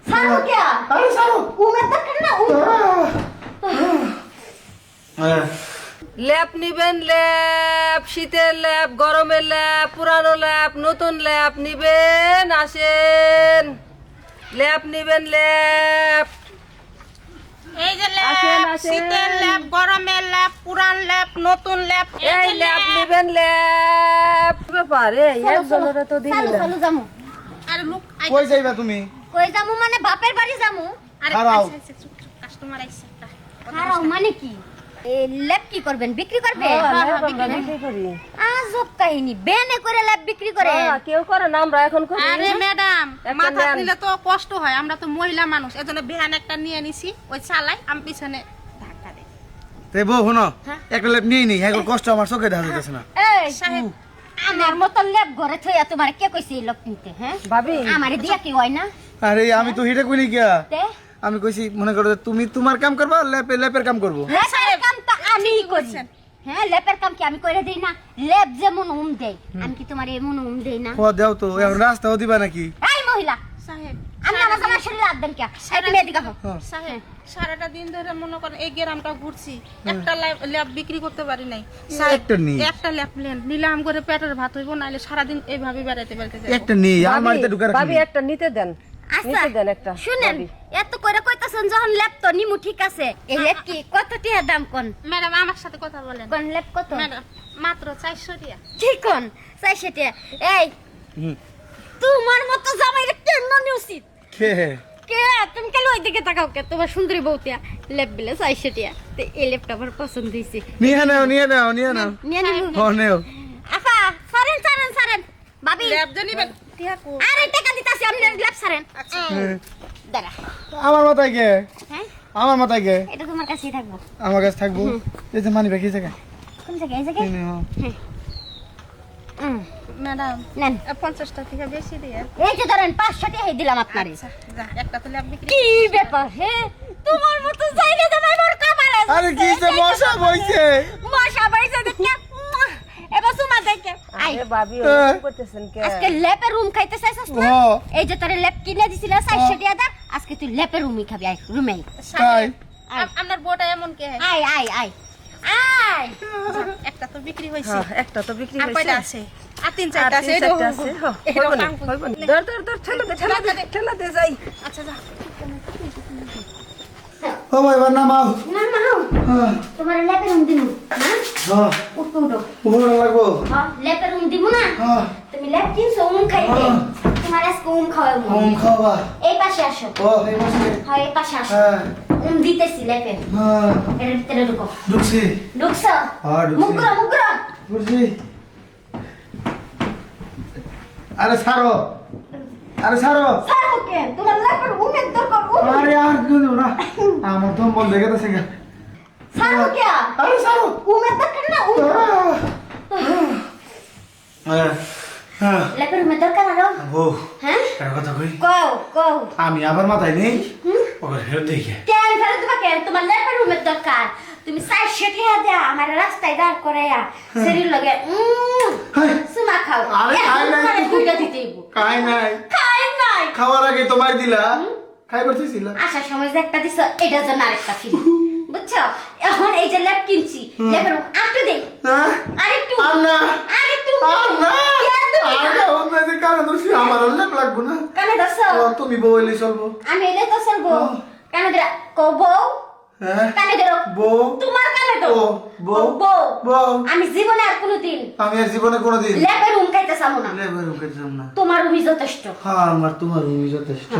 সারো কে আরে সারো উমের দরকার না ল্যাপ নিবেন, ল্যাপ শীতের ল্যাপ, গরমের ল্যাপ, পুরানো ল্যাপ, নতুন ল্যাপ নিবেন, আসেন ল্যাপ নিবেন, ল্যাপ। এই যে আসেন, ল্যাপ, আসেন। শীতের ল্যাপ, গরমের ল্যাপ, পুরান ল্যাপ, নতুন ল্যাপ, এই ল্যাপ নিবেন, ল্যাপ। ব্যাপার এই একজনের তো দিবি চালু না। চালু যামু আর লোক কই যাইবা তুমি কই যামু মানে বাপের বাড়ি যামু খারাও। কাস্টমার আইছে একটা। হারাও মানে কি এই ল্যাব কি করবেন বিক্রি করবে ল্যাপ আমরা বিক্রি করি। আজব কাহিনী বেনে করে ল্যাব বিক্রি করে কেউ করে না, আমরা এখন করি। আরে ম্যাডাম, একটা মাথা নেন। নিলে তো কষ্ট হয়, আমরা তো মহিলা মানুষ, এজন্য ভ্যান একটা নিয়ে নিছি, ওই চালাই, আমি পিছনে ধাক্কা দেই। তে বউ শোনো একটা লেপ নিয়ে নি হ্যাঁ কষ্ট আমার চোখে দেখা যাচ্ছে না এই সাহেব, আমার মত ল্যাব ঘরে থইয়া তোমার কে কইছে এই লোক কিনতে হ্যাঁ ভাবি আমারে দিয়া কি হয় না আরে আমি তো হিটে কইনি গিয়া তে আমি কইছি মনে করো যে তুমি তোমার কাম করবা লেপের কাম করবো ল্যাবের কাম তো আমিই করি হ্যাঁ ল্যাবের কাম কি আমি কইরা দেই না ল্যাব যেমন দেই আমি কি তোমার এমন দেই না ও দেও তো এখন রাস্তাও দিবা নাকি এই মহিলা সাহেব, আমি আমার জামার শরীরে হাত দেন কে এই তুমি এদিকে আহো সাহেব, সারাটা দিন ধরে মনে করেন এই গ্রামটা ঘুরছি, একটা ল্যাব বিক্রি করতে পারি নাই। একটা নেই। একটা ল্যাব নিলাম করে পেটের ভাত হইব, নাইলে সারাদিন এইভাবে বেড়াইতে যাবো। একটা নেই আমার বাড়িতে ঢুকে ভাবি রাখি একটা নিতে দেন, আচ্ছা নিতে দেন একটা। শুনেন ভাবি। এত কইরা কইতাছেন যখন ল্যাব তো নিমু ঠিক আছে এই ল্যাব কি কত টাকা দাম কোন ম্যাডাম আমার সাথে কথা বলেন। কোন ল্যাব কত ম্যাডাম মাত্র 400 টাকা। কি কোন 400 টাকা এই হুম। তোমার মতো জামাইরে কেন নিউছিত কে কে তুমি কেন ওই দিকে তাকাও কে তোমার সুন্দরী বউতিয়া ল্যাব বিলে 400 টাকা তে এই ল্যাবটা আমার পছন্দ হইছে নিয়ে নাও নিয়ে নাও নিয়ে নাও নিয়ে নিমু ও নেও আফা সারেন সারেন সারেন ভাবি ল্যাব জানিবেন টিয়া কো। আরে টাকা দিতাছি আপনি ল্যাব সারেন আচ্ছা, দাঁড়া আমার মাথায় কে হ্যাঁ আমার মাথায় কে এটা তোমার কাছেই থাকবো আমার কাছে থাকবো এই যে মানি ব্যাগ এই জায়গায় কোন জায়গায় এই জায়গায় ম্যাডাম নেন 50 টাকা বেশি দিয়ে। এই যে ধরেন 500 টাকা দিলাম আপনারে আচ্ছা, যা একটা তো ল্যাব বিক্রি। কি ব্যাপার হে তোমার মতো জায়গা জামাই মোর কামারে আরে কি যে মশা বইছে মশা বাইছে দেখে এবার সুমা দেখে আই আরে ভাবি ওরকম করতেছেন কে? আজকে লেপের রুম খাইতে চাইছস না ও এই যে তোরে লেপ কিনে দিছিল 400 টাকা দা আজকে তুই লেপের রুমই খাবি আই রুমে তাই আপনার বউটা এমন কে? আই আই আই আই একটা তো বিক্রি হইছে। হ্যাঁ, একটা তো বিক্রি আর হয়েছে। কয়টা আছে? আর তিন আর চারটা আছে। তিন চারটা আছে। হ্যাঁ, হইব না, এরকম হইব না। ধর, ধর, ধর, ঠেলা দে, ঠেলা দে, ঠেলা দে, যাই। আচ্ছা যা। ও ভাই বানা মাও না মাও হ্যাঁ তোমার লেপের রুম দিমু হ্যাঁ হ্যাঁ উঠো উঠো উপরে লাগবো হ্যাঁ লেপের রুম দিমু না হ্যাঁ তুমি লেপ কিনছো খাইতে হ্যাঁ। তোমার আজকে খাওয়াবো হোম খাওয়া এই পাশে আসো ও এই বসে হয় এই পাশে আসো হ্যাঁ দিতেছি লেপে হ্যাঁ এর ভিতরে ঢুকো ঢুকছি ঢুকছো হ্যাঁ, ঢুকছি। মুগরা মুগরা বুঝছি আরে ছাড়ো আরে ছাড়ো ছাড়ো কেন তোমার লেপের রুমের দরকার আরে আর কি না আমার তো মন দেখে তো সেগা ছাড়ো কে আরে ছাড়ো রুমের দরকার না হ্যাঁ হ্যাঁ লেপের রুমের দরকার আরো ও হ্যাঁ একটা কথা কই কও কও আমি আবার মাথায় নেই ওকে ফেরত দেখে কেন ফেলে তোমার কেন তোমার লেপের রুমের দরকার তুমি 400 টাকা দেয়া আমার রাস্তায় দাঁড় করাইয়া শরীর লগে হাই। সুমা খাও আরে খাই নাই। এখন দুইটা দিতেইব কাই নাই খাই নাই খাওয়ার আগে তোমায় দিলা খাই করতেছিলা আসার সময় যে একটা দিছ এটার জন্য আরেকটা ফিরি বুঝছো এখন এই যে ল্যাপ কিনছি ল্যাপের রুম আরেকটু দেই হ্যাঁ আরেকটু আর না আরেকটু আর না কেন তুমি আরে অন্য যে কারণ দোষী আমার অল্প লাগবো না কানে ধরছো ও, তুমি বউলি চলবো আমি এলে তো চলবো কানে ধরা কবো হ্যাঁ কানে ধরো বউ তোমার কানে তো ও, বউ। বউ বউ আমি জীবনে আর কোনোদিন আমি আর জীবনে কোনোদিন ল্যাপের রুম খাইতে চাবো না লেবার রুমকে যাব না তোমার রুমই যথেষ্ট হ্যাঁ আমার তোমার রুমই যথেষ্ট